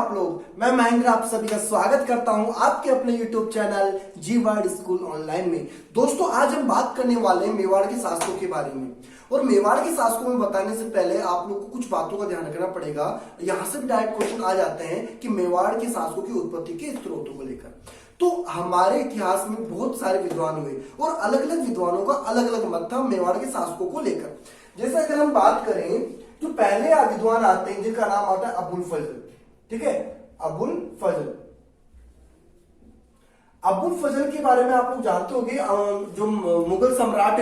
आप लोग? मैं महेंद्र आप सभी का स्वागत करता हूं आपके अपने YouTube चैनल जीवाड़ स्कूल ऑनलाइन में। दोस्तों आज हम बात करने वाले हैं मेवाड़ के शासकों के बारे में। और मेवाड़ के शासकों में बताने से पहले आप लोग को कुछ बातों का ध्यान रखना पड़ेगा। यहाँ से भी डायरेक्ट क्वेश्चन आ जाते हैं कि मेवाड़ के शासकों की उत्पत्ति के स्त्रोतों को लेकर। तो हमारे इतिहास में बहुत सारे विद्वान हुए और अलग अलग विद्वानों का अलग अलग मत था मेवाड़ के शासकों को लेकर। जैसे अगर हम बात करें तो पहले विद्वान आते हैं जिनका नाम आता है अबुल फजल। ठीक है, अबुल फजल। अबुल फजल के बारे में आप लोग जानते होंगे, जो मुगल सम्राट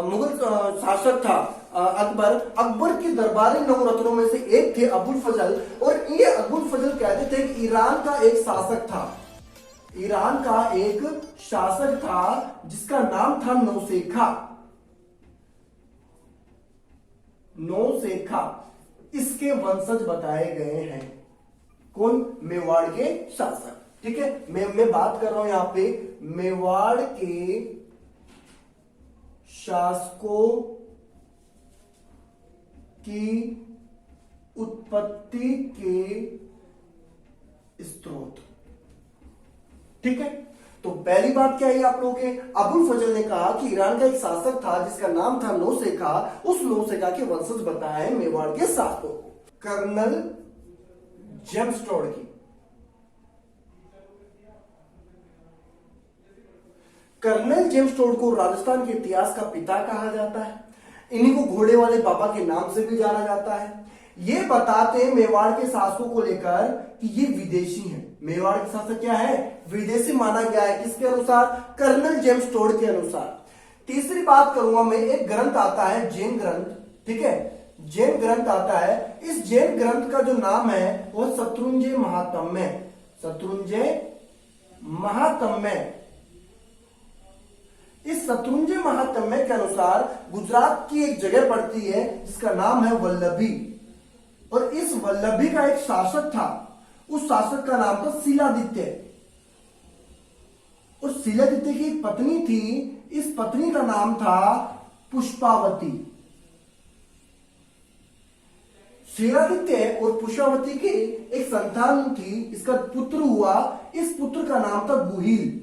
मुगल शासक था अकबर के दरबारी नवरत्नों में से एक थे अबुल फजल। और ये अबुल फजल कहते थे कि ईरान का एक शासक था, ईरान का एक शासक था जिसका नाम था नौशेखा। नौशेखा इसके वंशज बताए गए हैं। कौन? मेवाड़ के शासक। ठीक है, मैं बात कर रहा हूं यहां पे मेवाड़ के शासकों की उत्पत्ति के स्रोत। ठीक है, तो पहली बात क्या है आप लोगों के? अबुल फजल ने कहा कि ईरान का एक शासक था जिसका नाम था नौशेखा। उस नौशेखा के वंशज बताए हैं मेवाड़ के शासकों को। कर्नल जेम्स टॉडकी। कर्नल जेम्स टॉड को राजस्थान के इतिहास का पिता कहा जाता है। इन्हीं को घोड़े वाले बाबा के नाम से भी जाना जाता है। ये बताते हैं मेवाड़ के शासकों को लेकर कि ये विदेशी हैं। मेवाड़ के शासक क्या है? विदेशी माना गया है। किसके अनुसार? कर्नल जेम्स टॉड के अनुसार। तीसरी बात करूंगा मैं, एक ग्रंथ आता है जैन ग्रंथ। ठीक है, जैन ग्रंथ आता है। इस जैन ग्रंथ का जो नाम है वो शत्रुंजय महात्म्य। शत्रुंजय महात्म्य। इस शत्रुंजय महात्म्य के अनुसार गुजरात की एक जगह पड़ती है जिसका नाम है वल्लभी। और इस वल्लभी का एक शासक था, उस शासक का नाम था शिलादित्य। और शिलादित्य की एक पत्नी थी, इस पत्नी का नाम था पुष्पावती। शिलादित्य और पुष्पावती की एक संतान थी, इसका पुत्र हुआ। इस पुत्र का नाम था गुहिल।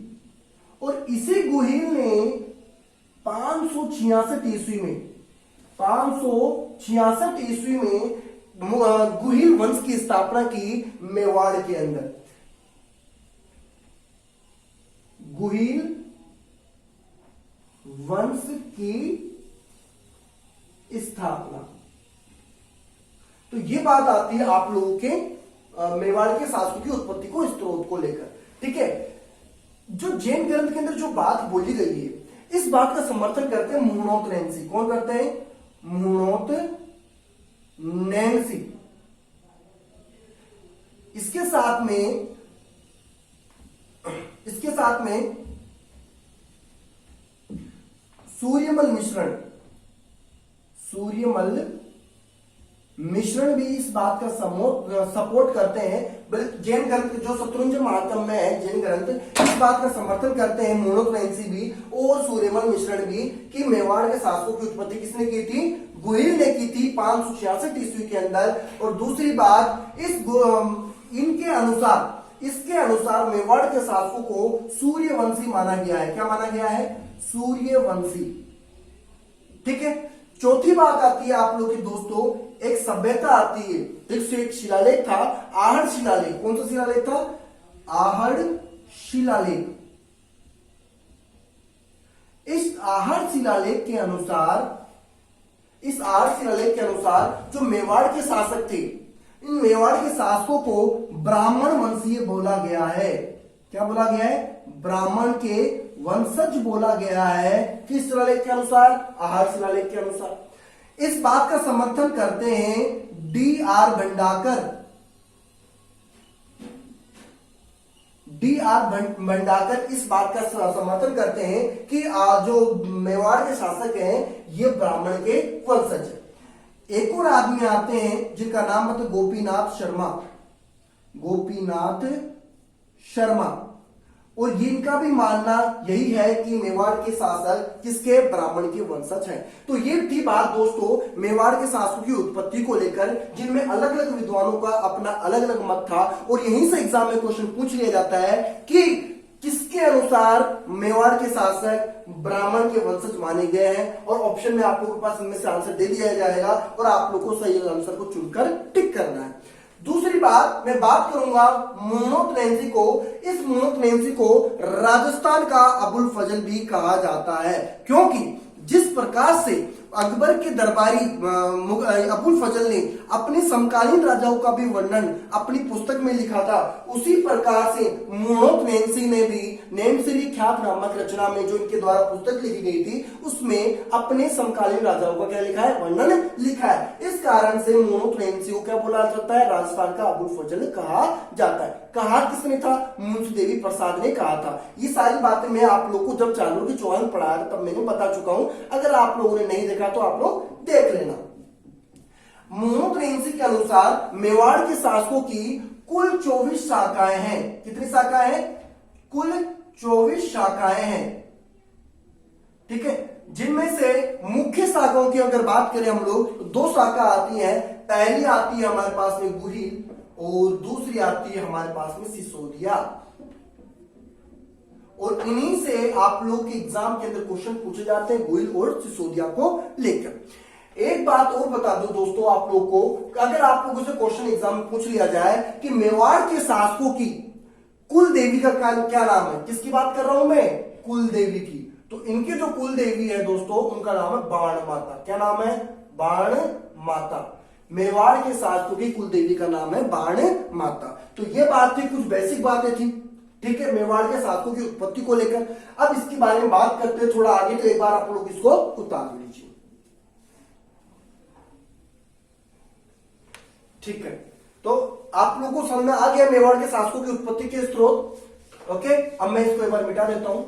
और इसी गुहिल ने 566 ईस्वी में 566 ईस्वी में गुहिल वंश की स्थापना की मेवाड़ के अंदर। गुहिल वंश की स्थापना। तो ये बात आती है आप लोगों के मेवाड़ के शासकों की उत्पत्ति को, स्त्रोत को लेकर। ठीक है, जो जैन ग्रंथ के अंदर जो बात बोली गई है, इस बात का समर्थन करते हैं मुहणोत नैन्सी। कौन करते हैं? मुहणोत नैन्सी। इसके साथ में सूर्यमल मिश्रण भी इस बात का सपोर्ट करते हैं। जैन ग्रंथ जो शत्रुंजय महात्म्य है, जैन ग्रंथ इस बात का समर्थन करते हैं, मुहणोत नैन्सी भी और सूर्यमल मिश्रण भी, कि मेवाड़ के शासकों की उत्पत्ति किसने की थी? गुहिल ने की थी 566 ईस्वी के अंदर। और दूसरी बात, इसके अनुसार मेवाड़ के शासकों को सूर्यवंशी माना गया है। क्या माना गया है? सूर्यवंशी। ठीक है, चौथी बात आती है आप लोग की दोस्तों, एक सभ्यता आती है। एक शिलालेख था, आहड़ शिलालेख। कौन सा शिलालेख था? आहड़ शिलालेख। इस आहड़ शिलालेख के अनुसार जो मेवाड़ के शासक थे, इन मेवाड़ के शासकों को ब्राह्मण वंशीय बोला गया है। क्या बोला गया है? ब्राह्मण के वंशज बोला गया है। किस शिलालेख के अनुसार? आहड़ शिलालेख के अनुसार। इस बात का समर्थन करते हैं डी.आर. भंडाकर इस बात का समर्थन करते हैं कि जो मेवाड़ के शासक हैं ये ब्राह्मण के वंशज हैं। एक और आदमी आते हैं जिनका नाम है गोपीनाथ शर्मा। और ये इनका भी मानना यही है कि मेवाड़ के शासक किसके, ब्राह्मण के वंशज हैं। तो ये थी बात दोस्तों मेवाड़ के शासकों की उत्पत्ति को लेकर, जिनमें अलग अलग विद्वानों का अपना अलग अलग मत था। और यहीं से एग्जाम में क्वेश्चन पूछ लिया जाता है कि किसके अनुसार मेवाड़ के शासक ब्राह्मण के वंशज माने गए हैं, और ऑप्शन में आप लोगों के पास इनमें से आंसर दे दिया जाएगा और आप लोगों को सही आंसर को चुनकर टिक करना है। दूसरी बात, मैं बात करूंगा मुनोतरेंसी को। इस मुनोतरेंसी को राजस्थान का अबुल फजल भी कहा जाता है, क्योंकि जिस प्रकार से अकबर के दरबारी अबुल फजल ने अपने समकालीन राजाओं का भी वर्णन अपनी पुस्तक में लिखा था, उसी प्रकार से मुनोतरेंसी ने भी नेमसिरी ख्यात नामक रचना में जो इनके द्वारा पुस्तक लिखी गई थी, उसमें अपने समकालीन राजाओं का क्या लिखा है, वर्णन लिखा है। इस कारण से मुनोतरेंसी को क्या बोला जाता है, राजस्थान का अबुल फजल कहा जाता है। कहा किसने था, मुंशी देवी प्रसाद ने कहा था। ये सारी बातें मैं आप लोग को जब चाणक्य के चौहान पढ़ाया तब मैंने बता चुका हूं, अगर आप लोगों ने नहीं देखा तो आप लोग देख लेना। मुनोतरेंसी के अनुसार मेवाड़ के शासकों की कुल 24 शाखाएं हैं। कितनी शाखाएं हैं, कुल 24 शाखाएं हैं, ठीक है। जिनमें से मुख्य शाखाओं की अगर बात करें हम लोग, तो 2 शाखा आती हैं। पहली आती है हमारे पास में गुहिल और दूसरी आती है हमारे पास में सिसोदिया। और इन्हीं से आप लोग के एग्जाम के अंदर क्वेश्चन पूछे जाते हैं गुहिल और सिसोदिया को लेकर। एक बात और बता दूं दोस्तों आप लोग को, अगर आप लोगों से क्वेश्चन एग्जाम में पूछ लिया जाए कि मेवाड़ के शासकों की कुल देवी का क्या नाम है, किसकी बात कर रहा हूं मैं, कुल देवी की, तो इनके जो कुल देवी है दोस्तों उनका नाम है बाण माता। क्या नाम है, बाण माता। मेवाड़ के शासकों की कुल देवी का नाम है बाण माता। तो ये बात थी, कुछ बेसिक बातें थी, ठीक है, मेवाड़ के शासकों की उत्पत्ति को लेकर। अब इसके बारे में बात करते हैं थोड़ा आगे, तो एक बार आप लोग इसको उतार लीजिए, ठीक है। तो आप लोगों को समझ में आ गया मेवाड़ के शासकों की उत्पत्ति के स्रोत। ओके, अब मैं इसको एक बार मिटा देता हूं,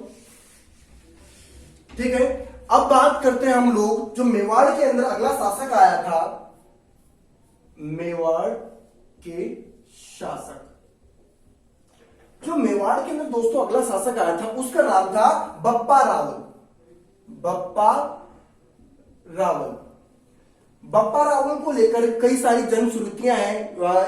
ठीक है। अब बात करते हैं हम लोग जो मेवाड़ के अंदर अगला शासक आया था, मेवाड़ के शासक, जो मेवाड़ के अंदर दोस्तों अगला शासक आया था उसका नाम था बप्पा रावल। बप्पा रावल, बप्पा रावल को लेकर कई सारी जनश्रुतियां हैं।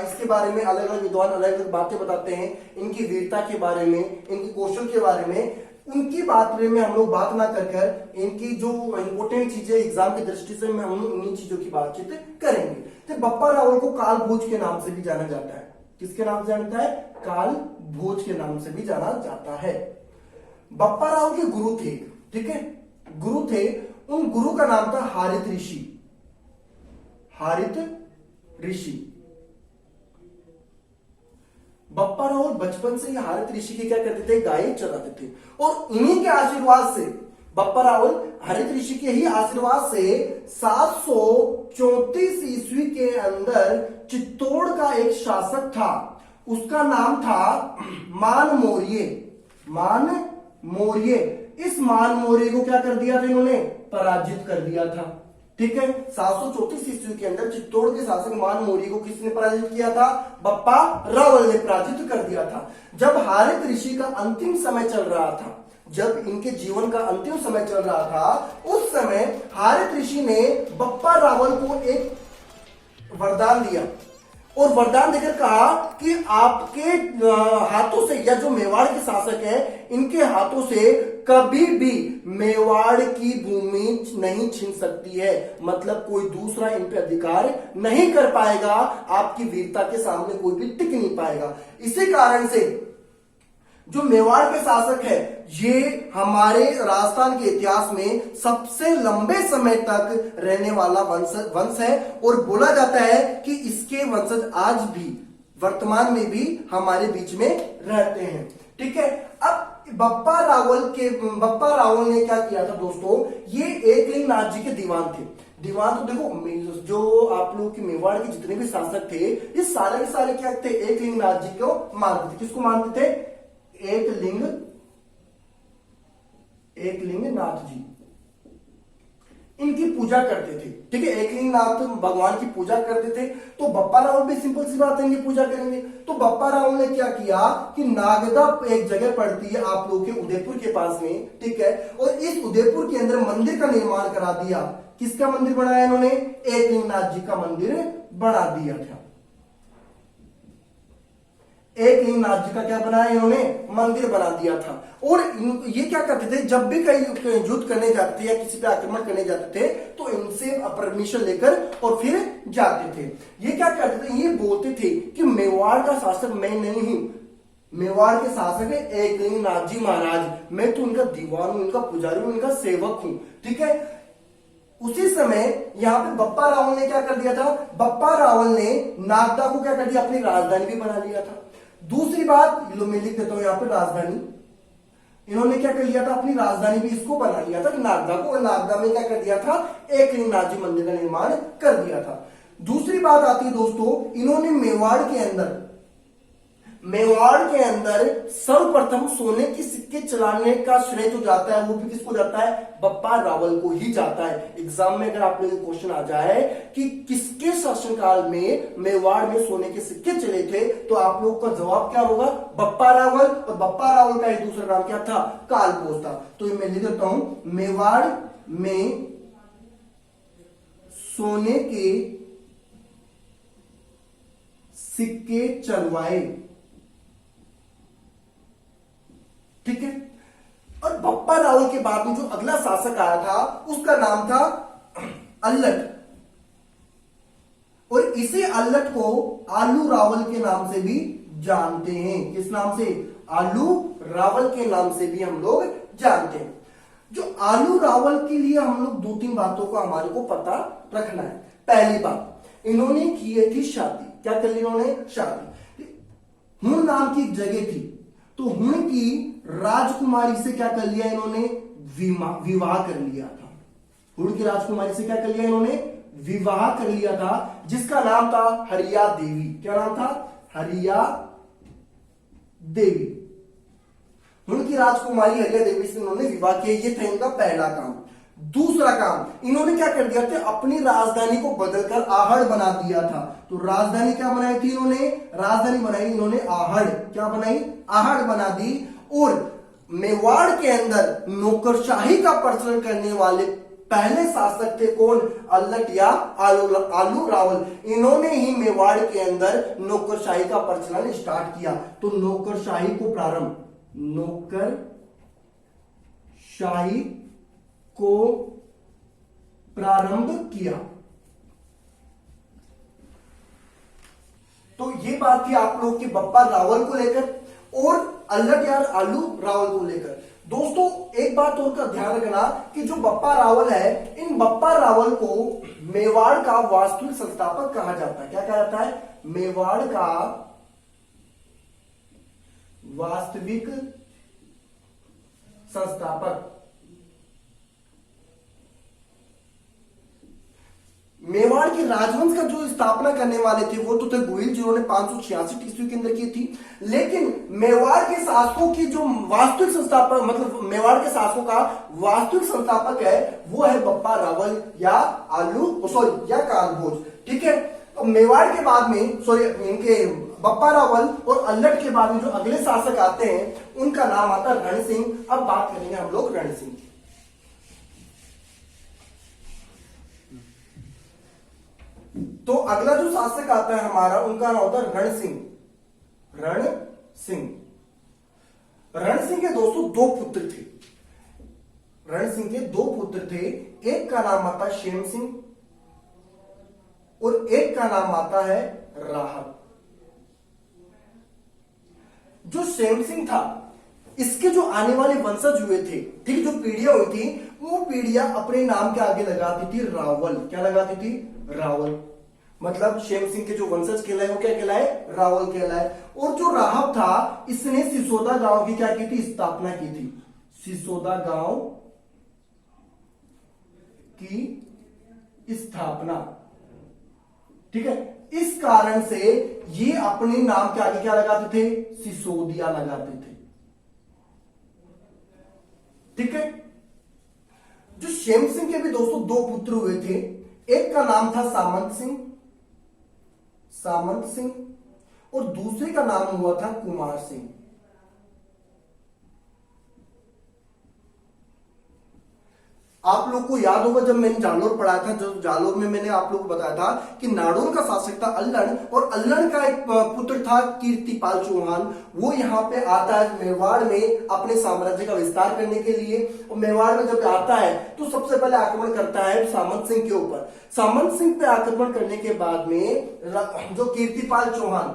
इसके बारे में अलग अलग विद्वान अलग अलग बातें बताते हैं, इनकी वीरता के बारे में, इनकी कौशल के बारे में। उनकी बात में हम लोग बात ना कर इनकी जो इंपोर्टेंट चीजें एग्जाम की दृष्टि से हम उन्हीं चीजों की बातचीत करेंगे। तो बप्पा रावल को काल भोज के नाम से भी जाना जाता है। किसके नाम से जानता है, काल भोज के नाम से भी जाना जाता है। बप्पा राव के गुरु थे, ठीक है, गुरु थे। उन गुरु का नाम था हारित ऋषि। हारित ऋषि। बप्पा राव बचपन से ही हारित ऋषि के क्या करते थे, गाय चराते थे। और इन्हीं के आशीर्वाद से बप्पा रावल हरित ऋषि के ही आशीर्वाद से 734 ईस्वी के अंदर चित्तौड़ का एक शासक था, उसका नाम था मान मौर्य। मान मौर्य, इस मान मौर्य को क्या कर दिया था इन्होंने, पराजित कर दिया था, ठीक है। 734 ईस्वी के अंदर चित्तौड़ के शासक मान मौर्य को किसने पराजित किया था, बप्पा रावल ने पराजित कर दिया था। जब हारित ऋषि का अंतिम समय चल रहा था, जब इनके जीवन का अंतिम समय चल रहा था, उस समय हारित ऋषि ने बप्पा रावल को एक वरदान दिया और वरदान देकर कहा कि आपके हाथों से, या जो मेवाड़ के शासक हैं इनके हाथों से कभी भी मेवाड़ की भूमि नहीं छीन सकती है। मतलब कोई दूसरा इन पे अधिकार नहीं कर पाएगा, आपकी वीरता के सामने कोई भी टिक नहीं पाएगा। इसी कारण से जो मेवाड़ के शासक है, ये हमारे राजस्थान के इतिहास में सबसे लंबे समय तक रहने वाला वंश है। और बोला जाता है कि इसके वंशज आज भी वर्तमान में भी हमारे बीच में रहते हैं, ठीक है। अब बप्पा रावल ने क्या किया था दोस्तों, ये एकलिंग नाथ जी के दीवान थे। दीवान तो देखो, जो आप लोगों के मेवाड़ के जितने भी शासक थे, ये सारे के सारे क्या थे, एकलिंग नाथ जी को मानते थे। किसको मानते थे, एकलिंग नाथ जी। इनकी पूजा करते थे। ठीक है, एकलिंगनाथ भगवान की पूजा करते थे। तो बप्पा रावल भी सिंपल सी बात है, इनकी पूजा करेंगे। तो बप्पा रावल ने क्या किया कि नागदा एक जगह पड़ती है आप लोग के उदयपुर के पास में, ठीक है, और इस उदयपुर के अंदर मंदिर का निर्माण करा दिया। किसका मंदिर बनाया इन्होंने? एकलिंगनाथ जी का मंदिर बना दिया था। एकलिंगनाथ जी का क्या बनाया इन्होंने? मंदिर बना दिया था। और ये क्या करते थे, जब भी कहीं युद्ध करने जाते थे या किसी पे आक्रमण करने जाते थे तो इनसे परमिशन लेकर और फिर जाते थे। ये क्या करते थे, ये बोलते थे कि मेवाड़ का शासक मैं नहीं हूं, मेवाड़ के शासक है एकलिंगनाथ जी महाराज, मैं तो उनका दीवान हूं, उनका पुजारी हूं, उनका सेवक हूं। ठीक है, उसी समय यहां पे बप्पा रावल ने क्या कर दिया था, बप्पा रावल ने नागदा को क्या कर दिया, अपनी राजधानी भी बना लिया था। दूसरी बात, लो मैं लिख देता हूं यहां पे राजधानी, इन्होंने क्या कर लिया था, अपनी राजधानी भी इसको बना लिया था नागदा को, और नागदा में क्या कर दिया था, एकलिंगनाथ जी मंदिर का निर्माण कर दिया था। दूसरी बात आती है दोस्तों, इन्होंने मेवाड़ के अंदर सर्वप्रथम सोने की सिक्के चलाने का श्रेय जो जाता है वो भी किसको जाता है, बप्पा रावल को ही जाता है। एग्जाम में अगर आप लोगों को क्वेश्चन आ जाए कि किसके शासनकाल में मेवाड़ में सोने के सिक्के चले थे, तो आप लोग का जवाब क्या होगा, बप्पा रावल। और बप्पा रावल का एक दूसरा नाम क्या था, कालभोज था। तो मैं लिख देता हूं, मेवाड़ में सोने के सिक्के चलवाए। ठीक है, और बप्पा रावल के बाद में जो अगला शासक आया था उसका नाम था अल्लट, और इसे अल्लट को आलू रावल के नाम से भी जानते हैं। किस नाम से, आलू रावल के नाम से भी हम लोग जानते हैं। जो आलू रावल के लिए हम लोग दो तीन बातों का हमारे को पता रखना है। पहली बात, इन्होंने की थी शादी। क्या कर ली इन्होंने, शादी। हुण नाम की जगह थी, तो हुण की राजकुमारी से क्या कर लिया इन्होंने, विवाह कर लिया था। हुण की राजकुमारी से क्या कर लिया इन्होंने, विवाह कर लिया था, जिसका नाम था हरिया देवी। क्या नाम था, हरिया देवी। हुण की राजकुमारी हरिया देवी से इन्होंने विवाह किया, ये था इनका पहला काम। दूसरा काम, इन्होंने क्या कर दिया था, अपनी राजधानी को बदलकर आहड़ बना दिया था। तो राजधानी क्या बनाई थी इन्होंने, राजधानी बनाई इन्होंने आहड़। क्या बनाई, आहड़ बना दी। और मेवाड़ के अंदर नौकरशाही का प्रचलन करने वाले पहले शासक थे कौन, अल्लट या आलू रावल। इन्होंने ही मेवाड़ के अंदर नौकरशाही का प्रचलन स्टार्ट किया। तो नौकरशाही को प्रारंभ, नौकरशाही को प्रारंभ किया। तो ये बात थी आप लोग के बप्पा रावल को लेकर और अल्लट या आलू रावल को लेकर। दोस्तों एक बात और का ध्यान रखना कि जो बप्पा रावल है, इन बप्पा रावल को मेवाड़ का वास्तविक संस्थापक कहा जाता है। क्या कहा जाता है, मेवाड़ का वास्तविक संस्थापक। मेवाड़ के राजवंश का जो स्थापना करने वाले थे वो तो थे गोहिल, जिन्होंने 586 ईस्वी के अंदर की थी। लेकिन मेवाड़ के शासकों की जो वास्तविक संस्थापक, मतलब मेवाड़ के शासकों का वास्तविक संस्थापक है वो है बप्पा रावल या या कालभोज। ठीक है, तो मेवाड़ के बाद में इनके बप्पा रावल और अल्लट के बाद में जो अगले शासक आते हैं उनका नाम आता है रण सिंह। अब बात करेंगे हम लोग रण सिंह की। तो अगला जो शासक आता है हमारा, उनका नाम होता है रण सिंह। रण सिंह के दोस्तों दो पुत्र थे। रण सिंह के दो पुत्र थे, एक का नाम आता है शेम सिंह और एक का नाम आता है राहत। जो शेम सिंह था, इसके जो आने वाले वंशज हुए थे, ठीक, जो पीढ़ियां हुई थी, वो पीढ़ियां अपने नाम के आगे लगाती थी रावल। क्या लगाती थी, रावल। मतलब शेम सिंह के जो वंशज कहलाए वो क्या कहलाए, रावल कहलाए। और जो राहब था, इसने सिसोदा गांव की क्या की थी, स्थापना की थी। सिसोदा गांव की स्थापना। ठीक है, इस कारण से ये अपने नाम के आगे क्या लगाते थे, सिसोदिया लगाते थे। ठीक है, जो शेम सिंह के भी दोस्तों दो पुत्र हुए थे। एक का नाम था सामंत सिंह और दूसरे का नाम हुआ था कुमार सिंह। आप लोग को याद होगा जब मैंने जालोर पढ़ाया था, जो जालोर में मैंने आप लोग को बताया था कि नाडोर का शासक था अल्लड़ और अल्लड़ का एक पुत्र था कीर्तिपाल चौहान। वो यहाँ पे आता है मेवाड़ में अपने साम्राज्य का विस्तार करने के लिए। और मेवाड़ में जब आता है तो सबसे पहले आक्रमण करता है सामंत सिंह के ऊपर। सामंत सिंह पे आक्रमण करने के बाद में जो कीर्तिपाल चौहान,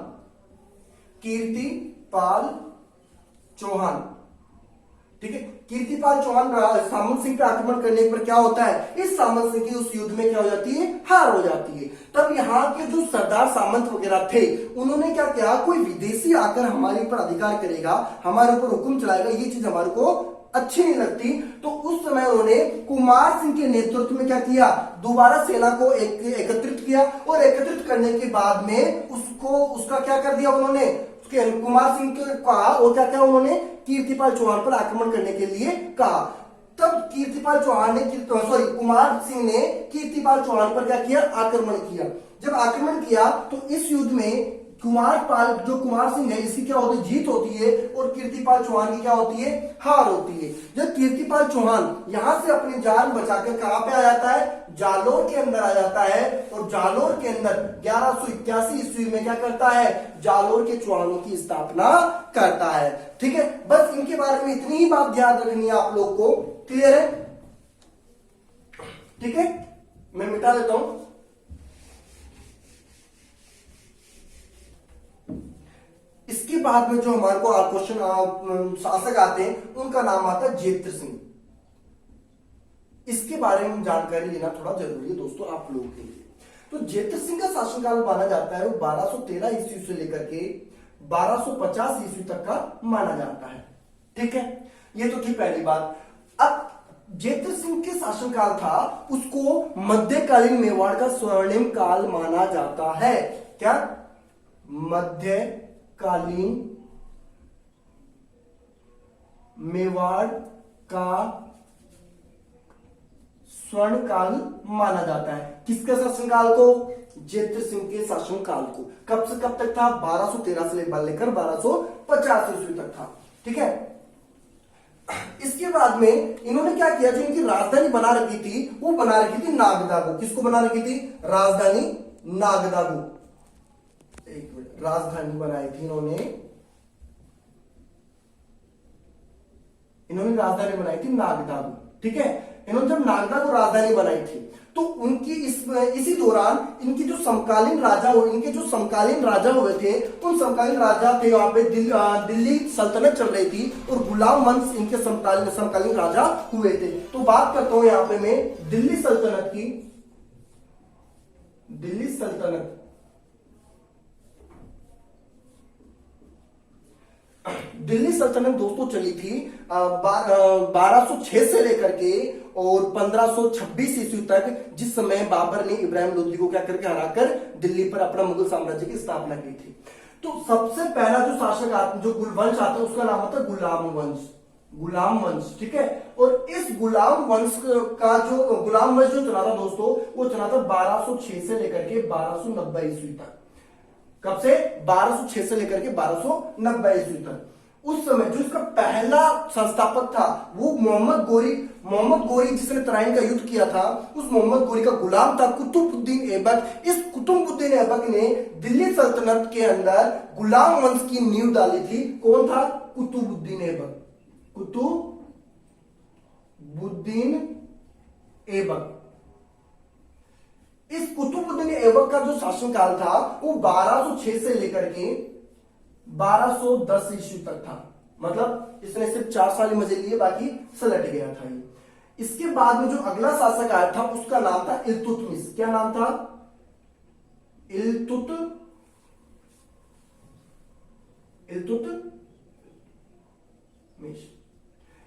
ठीक है, कीर्तिपाल चौहान सामंत सिंह पे आक्रमण करने पर क्या होता है, इस सामंत सिंह की उस युद्ध में क्या हो जाती है, हार हो जाती है। तब यहाँ के जो सरदार सामंत वगैरह थे उन्होंने क्या किया, कोई विदेशी आकर हमारे ऊपर अधिकार करेगा, हमारे ऊपर हुक्म चलाएगा, ये चीज हमारे को अच्छी नहीं लगती। तो उस समय उन्होंने कुमार सिंह के नेतृत्व में क्या किया, दोबारा सेना को एकत्रित किया और एकत्रित करने के बाद में उसका क्या कर दिया उन्होंने, कुमार सिंह को कहा और क्या क्या उन्होंने कीर्तिपाल चौहान पर आक्रमण करने के लिए कहा। तब कुमार सिंह ने कीर्तिपाल चौहान पर क्या किया, आक्रमण किया। जब आक्रमण किया तो इस युद्ध में कुमार सिंह है इसकी क्या होती है, जीत होती है और कीर्तिपाल चौहान की क्या होती है, हार होती है। जब कीर्तिपाल चौहान यहां से अपनी जान बचाकर कहां पे आ जाता है, जालोर के अंदर आ जाता है और जालोर के अंदर 1181 ईस्वी में क्या करता है, जालोर के चौहानों की स्थापना करता है। ठीक है, बस इनके बारे में इतनी ही बात ध्यान रखनी है आप लोग को। क्लियर है? ठीक है, मैं मिटा देता हूं। इसके बाद में जो हमारे को क्वेश्चन शासक आते हैं उनका नाम आता है जेत्र सिंह। इसके बारे में जानकारी लेना थोड़ा जरूरी है दोस्तों आप लोगों के लिए। तो जेत्र सिंह का शासनकाल माना जाता है वो 1213 ईस्वी से लेकर के 1250 ईस्वी तक का माना जाता है। ठीक है, ये तो थी पहली बात। अब जेत्र सिंह के शासनकाल था उसको मध्यकालीन मेवाड़ का स्वर्णिम काल माना जाता है। क्या? मध्यकालीन मेवाड़ का स्वर्ण काल माना जाता है। किसके शासनकाल को? जेत्र सिंह के शासनकाल को। कब से कब तक था? 1213 से लेकर 1250 ईस्वी तक था। ठीक है, इसके बाद में इन्होंने क्या किया, जो इनकी राजधानी बना रखी थी वो बना रखी थी नागदागो। किसको बना रखी थी? राजधानी नागदागो। एक मिनट, राजधानी बनाई थी इन्होंने राजधानी बनाई थी नागदागो। ठीक है, इन्होंने जब नागदा को राजधानी बनाई थी तो उनकी इसी दौरान इनकी जो समकालीन राजा हुए थे, उन समकालीन राजा थे वहां पे दिल्ली सल्तनत चल रही थी और गुलाम वंश इनके समकालीन राजा हुए थे। तो बात करता हूं यहां पे मैं दिल्ली सल्तनत की। दिल्ली सल्तनत दोस्तों चली थी 1206 से लेकर के और 1526 ईस्वी तक, जिस समय बाबर ने इब्राहिम लोदी को क्या करके हराकर दिल्ली पर अपना मुगल साम्राज्य की स्थापना की थी। तो सबसे पहला जो शासक जो वंश आता है उसका नाम होता है गुलाम वंश। ठीक है, और इस गुलाम वंश जो चला था दोस्तों, वो चला था 1206 से लेकर के 1290 ईस्वी तक। कब से? 1206 से लेकर के 1290 ईस्वी तक। उस समय जो इसका पहला संस्थापक था वो मोहम्मद गोरी जिसने तराइन का युद्ध किया था, उस मोहम्मद गोरी का गुलाम था कुतुबुद्दीन ऐबक। इस कुतुबुद्दीन ऐबक ने दिल्ली सल्तनत के अंदर गुलाम वंश की नींव डाली थी। कौन था? कुतुबुद्दीन ऐबक। इस कुतुबुद्दीन ऐबक का जो शासनकाल था वो 1206 से लेकर के 1210 ईस्वी तक था। मतलब इसने सिर्फ 4 साल ही मजे लिए, बाकी सलट गया था ये। इसके बाद में जो अगला शासक आया था उसका नाम था इल्तुतमिश। क्या नाम था?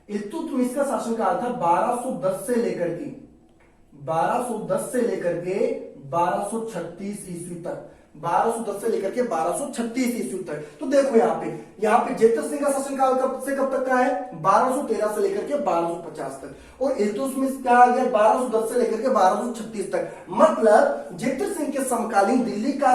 इल्तुतमिश का शासनकाल था 1210 से लेकर के 1236 ईस्वी तक। 1210 से लेकर के 1236 ईस्वी तक। तो देखो यहाँ पे जेतर सिंह का शासनकाल कब से कब तक का है, 1213 से लेकर के 1250 तक। और इल्तुतमिश क्या आ गया, 1210 से लेकर के 1236 तक। मतलब जेतर सिंह के समकालीन दिल्ली का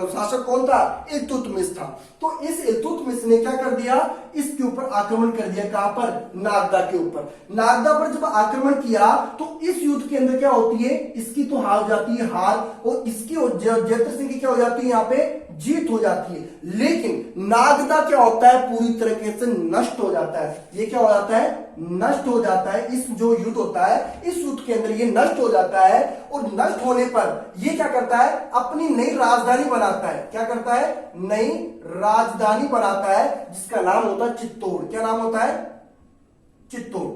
शासक कौन था, इल्तुतमिश था। तो इस इल्तुतमिश ने क्या कर दिया, इसके ऊपर आक्रमण कर दिया। कहां पर, नागदा के ऊपर। नागदा पर जब आक्रमण किया तो इस युद्ध के अंदर क्या होती है, इसकी तो हार हो जाती है, हार, और इसकी जेतर सिंह की क्या हो जाती है, यहाँ पे जीत हो जाती है। लेकिन नागदा क्या होता है, पूरी तरीके से नष्ट हो जाता है। ये क्या हो जाता है, नष्ट हो जाता है। इस जो युद्ध होता है, इस युद्ध के अंदर ये नष्ट हो जाता है। और नष्ट होने पर ये क्या करता है, अपनी नई राजधानी बनाता है। क्या करता है, नई राजधानी बनाता है, जिसका नाम होता है चित्तौड़। क्या नाम होता है, चित्तौड़।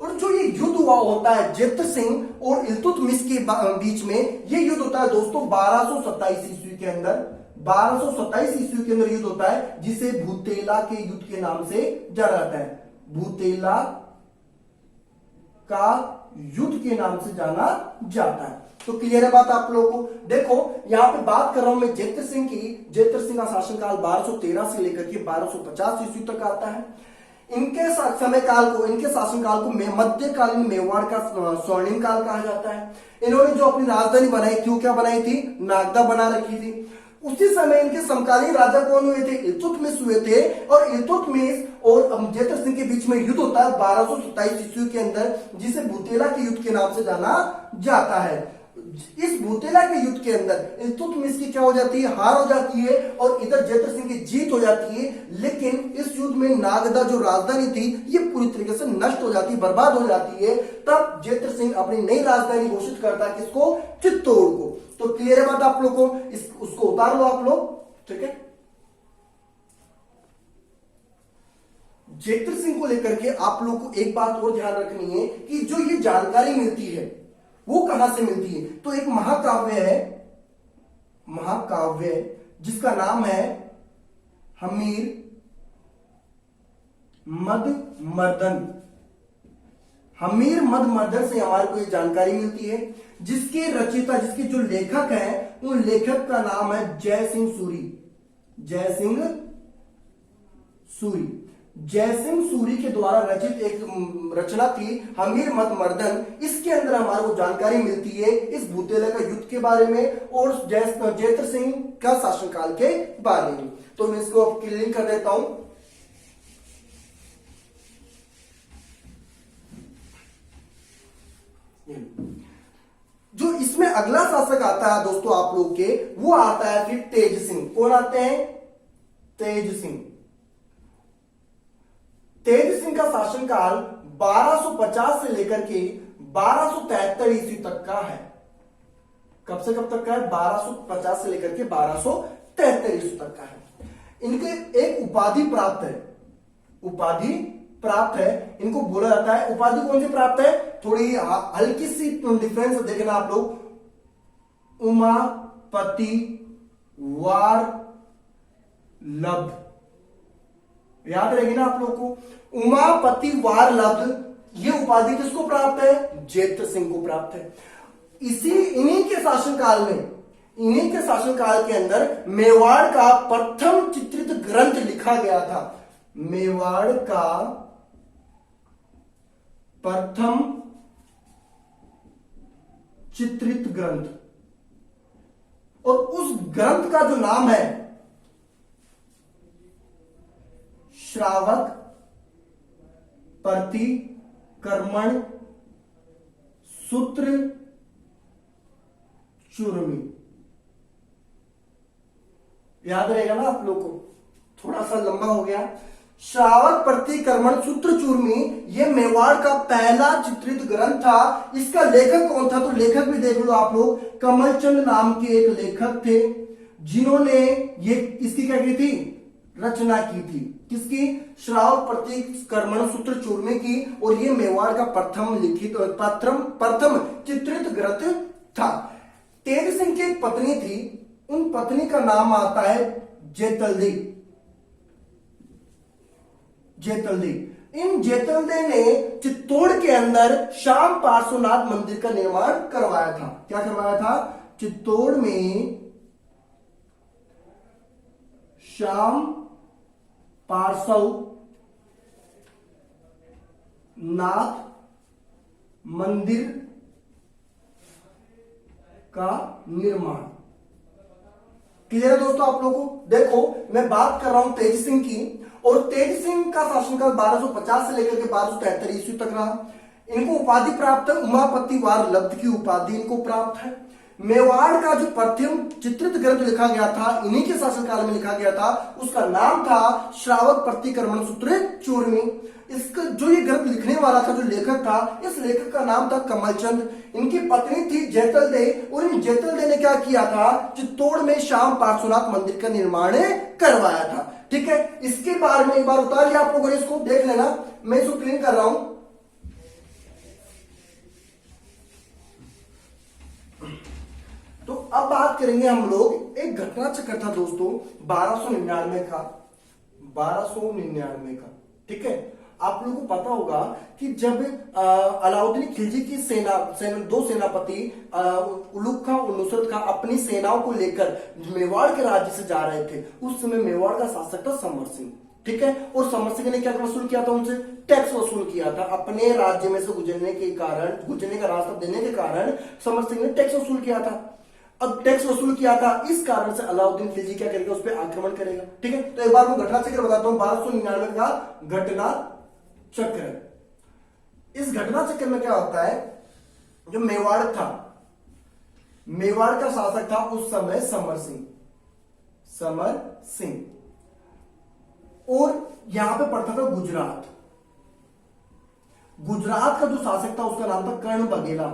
और जो ये युद्ध हुआ होता है जेतर सिंह और इल्तुतमिश के बीच में, ये युद्ध होता है दोस्तों 1227 ईस्वी के अंदर। 1227 ईस्वी के अंदर युद्ध होता है, जिसे भूतेला के युद्ध के नाम से जाना जाता है। भूतेला का युद्ध के नाम से जाना जाता है। तो क्लियर है बात आप लोगों को। देखो यहां पे बात कर रहा हूं मैं जेतर सिंह की। जेतर सिंह का शासनकाल 1213 से लेकर के 1250 ईस्वी तक आता है। इनके समय काल को, इनके शासनकाल को मध्यकालीन मेवाड़ का स्वर्णिम काल कहा जाता है। इन्होंने जो अपनी राजधानी बनाई थी, वो क्या बनाई थी, नागदा बना रखी थी। उसी समय इनके समकालीन राजा कौन हुए थे, इल्तुतमिश हुए थे। और इल्तुतमिश और जेतर सिंह के बीच में युद्ध होता है 1227 ईस्वी के अंदर, जिसे भूतेला के युद्ध के नाम से जाना जाता है। इस भूतेला के युद्ध के अंदर इल्तुतमिश की क्या हो जाती है, हार हो जाती है, और इधर जेतर सिंह की जीत हो जाती है। लेकिन इस युद्ध में नागदा जो राजधानी थी, ये पूरी तरीके से नष्ट हो जाती है, बर्बाद हो जाती है। तब जेतर सिंह अपनी नई राजधानी घोषित करता है, किसको, चित्तौड़ को। तो क्लियर है बात आप लोग को, उसको उतार लो आप लोग, ठीक है। जेतर सिंह को लेकर के आप लोग को एक बात और ध्यान रखनी है कि जो ये जानकारी मिलती है वो कहां से मिलती है। तो एक महाकाव्य है, महाकाव्य जिसका नाम है हमीर मद मर्दन। हमीर मद मर्दन से हमारे को ये जानकारी मिलती है, जिसके रचयिता, जिसके जो लेखक हैं, उन लेखक का नाम है जय सिंह सूरी। जय सिंह सूरी। जय सिंह सूरी के द्वारा रचित एक रचना थी हमीर मद मर्दन। इसके अंदर हमारे को जानकारी मिलती है इस भूतेला का युद्ध के बारे में और जेतर सिंह का शासनकाल के बारे में। तो मैं इसको क्लियर कर देता हूं। जो इसमें अगला शासक आता है दोस्तों आप लोग के, वो आता है फिर तेज सिंह। कौन आते हैं, तेज सिंह। तेज सिंह का शासनकाल 1250 से लेकर के 1273 ईस्वी तक का है। कब से कब तक का है, 1250 से लेकर के 1273 ईस्वी तक का है। इनके एक उपाधि प्राप्त है, उपाधि प्राप्त है। इनको बोला जाता है, उपाधि कौन सी प्राप्त है, थोड़ी हल्की सी डिफरेंस देखना आप लोग। उमापति वार लब्ध, याद रहेगी ना आप लोग को। उमापति वार लब्ध, ये उपाधि किसको प्राप्त है, जेतर सिंह को प्राप्त है। इन्हीं के शासनकाल में, इन्हीं के शासनकाल के अंदर मेवाड़ का प्रथम चित्रित ग्रंथ लिखा गया था। मेवाड़ का प्रथम चित्रित ग्रंथ, और उस ग्रंथ का जो नाम है श्रावक प्रतिक्रमण सूत्र चूर्मी। याद रहेगा ना आप लोग को, थोड़ा सा लंबा हो गया। श्रावक प्रतिक्रमण सूत्र चूर्मी, ये मेवाड़ का पहला चित्रित ग्रंथ था। इसका लेखक कौन था, तो लेखक भी देख लो आप लोग, कमलचंद नाम के एक लेखक थे, जिन्होंने ये इसकी क्या की थी, रचना की थी। किसकी, श्रावक प्रतिक्रमण सूत्र चूर्मी की। और ये मेवाड़ का प्रथम लिखित प्रथम चित्रित ग्रंथ था। तेज सिंह की एक पत्नी थी, उन पत्नी का नाम आता है जेतलदी। जेतलदी, इन जेतलदे ने चित्तौड़ के अंदर श्याम पार्श्वनाथ मंदिर का निर्माण करवाया था। क्या करवाया था, चित्तौड़ में श्याम पार्श्व नाथ मंदिर का निर्माण। क्लियर है दोस्तों आप लोगों को? देखो मैं बात कर रहा हूं तेज सिंह की, और तेज सिंह का शासनकाल 1250 से लेकर के 1273 ईस्वी तक रहा। इनको उपाधि प्राप्त है, उमापति वार लब्ध की उपाधि इनको प्राप्त है। मेवाड़ का जो प्रथम चित्रित ग्रंथ लिखा गया था इन्हीं के शासनकाल में लिखा गया था, उसका नाम था श्रावक प्रतिक्रमण सूत्र चूर्णी। इसका जो ये ग्रंथ लिखने वाला था, जो लेखक था, इस लेखक का नाम था कमलचंद। इनकी पत्नी थी जैतल दे, और इन जैतल दे ने क्या किया था, चित्तौड़ में श्याम पार्श्वनाथ मंदिर का निर्माण करवाया था। ठीक है, इसके बारे में एक बार उतार लिया आप लोगों ने, इसको देख लेना, मैं इसको क्लीन कर रहा हूं। तो अब बात करेंगे हम लोग, एक घटना चक्र था दोस्तों 1299 का, 1299 का। ठीक है, आप लोगों को पता होगा कि जब अलाउद्दीन खिलजी की दो सेनापति उलुग खां और नुसरत खां अपनी सेनाओं को लेकर मेवाड़ के राज्य से जा रहे थे, उस समय मेवाड़ का शासक था समर सिंह। ठीक है, और समर सिंह ने क्या वसूल किया था उनसे? टैक्स वसूल किया था। अपने राज्य में से गुजरने का रास्ता देने के कारण समर सिंह ने टैक्स वसूल किया था। अब टैक्स वसूल किया था, इस कारण से अलाउद्दीन खिलजी क्या करेगा, उस पर आक्रमण करेगा। ठीक है, तो एक बार मैं घटना चक्र बताता हूं, 1299 का घटना चक्र। इस घटना चक्र में क्या होता है, जो मेवाड़ था, मेवाड़ का शासक था उस समय समर सिंह, और यहां पे पड़ता था गुजरात। गुजरात का जो शासक था उसका नाम था कर्ण बघेला।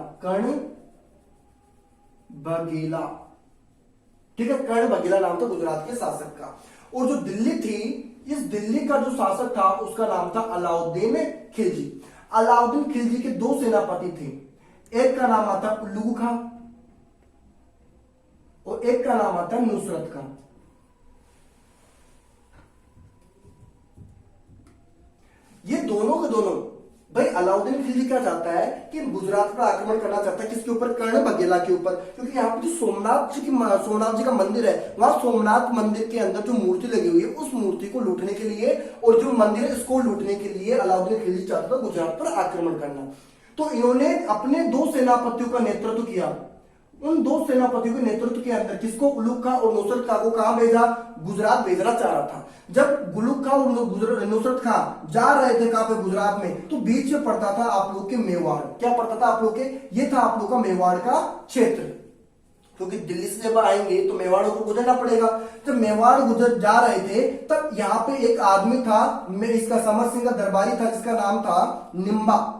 ठीक है, कर्ण बघेला नाम था गुजरात के शासक का। और जो दिल्ली थी, इस दिल्ली का जो शासक था उसका नाम था अलाउद्दीन खिलजी। अलाउद्दीन खिलजी के दो सेनापति थे, एक का नाम आता उल्लू खां और एक का नाम आता नुसरत खां। ये दोनों के दोनों भाई, अलाउद्दीन खिलजी क्या चाहता है कि गुजरात पर आक्रमण करना चाहता है, किसके ऊपर? कर्ण बघेला के ऊपर। क्योंकि यहाँ पे जो सोमनाथ जी का मंदिर है, वहां सोमनाथ मंदिर के अंदर जो मूर्ति लगी हुई है, उस मूर्ति को लूटने के लिए, और जो मंदिर है इसको लूटने के लिए अलाउद्दीन खिलजी चाहता था गुजरात पर आक्रमण करना। तो इन्होंने अपने दो सेनापतियों का नेतृत्व किया। उन दो सेनापतियों के नेतृत्व के अंदर किसको, उलुग खां और नुसरत खां को कहां भेजा? गुजरात भेजना चाह रहा था। जब उलुग खां और नुसरत खां जा रहे थे कहां पे? गुजरात में। तो बीच में पड़ता था आप लोग के मेवाड़। क्या पड़ता था आप लोग के? ये था आप लोग का मेवाड़ का क्षेत्र। क्योंकि दिल्ली से जब आएंगे तो मेवाड़ को गुजरना पड़ेगा। जब मेवाड़ गुजर जा रहे थे तब यहाँ पे एक आदमी था, इसका समर सिंह का दरबारी था, जिसका नाम था निम्बा।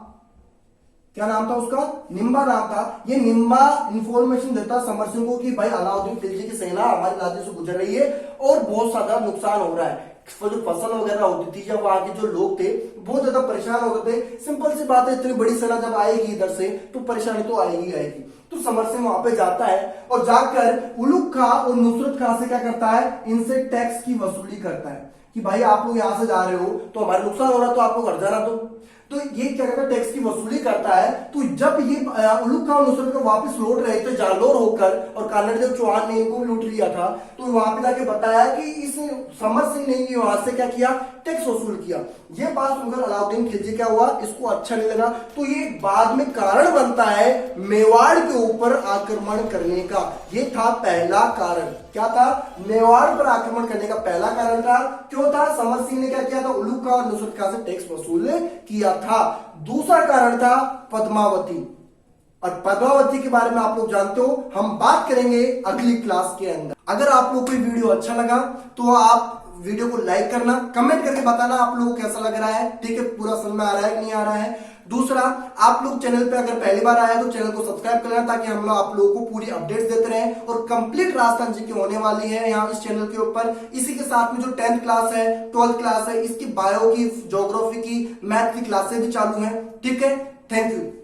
क्या नाम था उसका? निम्बा नाम था। ये निम्बा इंफॉर्मेशन देता समर सिंह को कि भाई अलाउद्दीन खिलजी की सेना हमारे राज्य से गुजर रही है और बहुत ज्यादा नुकसान हो रहा है। जो फसल वगैरह होती थी, जब वहां के जो लोग थे बहुत ज्यादा परेशान हो गए थे। सिंपल सी बात है, इतनी बड़ी सेना जब आएगी इधर से तो परेशानी तो आएगी। तो समर सिंह वहां पे जाता है और जाकर उलुग खां और नुसरत खां से क्या करता है? इनसे टैक्स की वसूली करता है कि भाई आप लोग यहां से जा रहे हो तो हमारा नुकसान हो रहा है, तो आप लोग हट जाना। तो ये क्या करता है? टैक्स की वसूली करता है। तो जब ये उलुग खां और नुसरत खां वापस लौट रहे थे जालोर होकर, और कानड़देव चौहान ने इनको लूट लिया था, तो वहां पे जाके बताया कि इस समर सिंह ने वहां से क्या किया? टैक्स वसूल किया। ये बात सुनकर अलाउद्दीन खिलजी क्या हुआ? इसको अच्छा नहीं लगा। तो ये बाद में कारण बनता है मेवाड़ के ऊपर आक्रमण करने का। ये था पहला कारण। क्या था? मेवाड़ पर आक्रमण करने का पहला कारण था। क्यों था? समर सिंह ने क्या किया था? उलुग खां और नुसरत खां से टैक्स वसूल किया था। दूसरा कारण था पद्मावती, और पद्मावती के बारे में आप लोग जानते हो, हम बात करेंगे अगली क्लास के अंदर। अगर आप लोग को वीडियो अच्छा लगा तो आप वीडियो को लाइक करना, कमेंट करके बताना आप लोगों को कैसा लग रहा है। ठीक है, पूरा समझ में आ रहा है कि नहीं आ रहा है। दूसरा, आप लोग चैनल पे अगर पहली बार आए तो चैनल को सब्सक्राइब करना, ताकि हम लोग आप लोगों को पूरी अपडेट्स देते रहें। और कंप्लीट राजस्थान जी की होने वाली है यहाँ इस चैनल के ऊपर। इसी के साथ में जो 10th क्लास है, 12th क्लास है, इसकी बायो की, ज्योग्राफी की, मैथ की क्लासेस भी चालू है। ठीक है, थैंक यू।